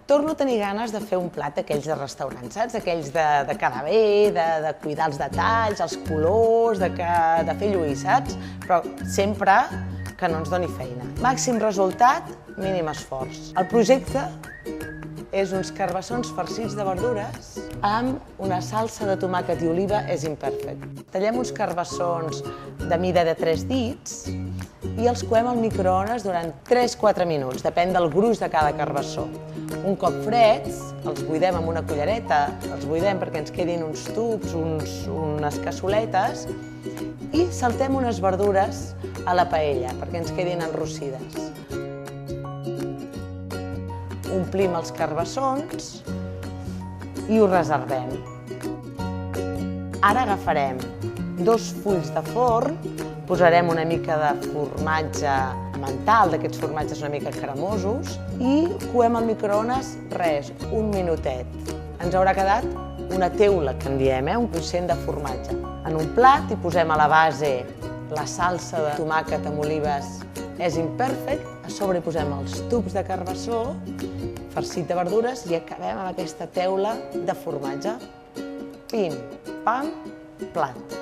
Torno a tenir ganes de fer un plat d'aquells de restaurant, saps? Aquells de quedar bé, de cuidar els detalls, els colors, de fer lluir, saps? Però sempre que no ens doni feina. Màxim resultat, mínim esforç. El projecte és uns carbassons farcits de verdures amb una salsa de tomàquet i oliva és imperfect. Tallem uns carbassons de mida de 3 dits i els coem al microones durant 3-4 minuts, depèn del gruix de cada carbassó. Un cop freds, els buidem amb una cullereta, els buidem perquè ens quedin uns tubs, unes cassoletes, i saltem unes verdures a la paella perquè ens quedin enrossides. Omplim els carbassons i ho reservem. Ara agafarem 2 fulls de forn, posarem una mica de formatge mental, d'aquests formatges una mica cremosos, i coem al microones, un minutet. Ens haurà quedat una teula, que en diem, un procent de formatge. En un plat hi posem a la base la salsa de tomàquet amb olives és imperfect, a sobre hi posem els tubs de carbassó, farcit de verdures, i acabem amb aquesta teula de formatge. Pim, pam, plat.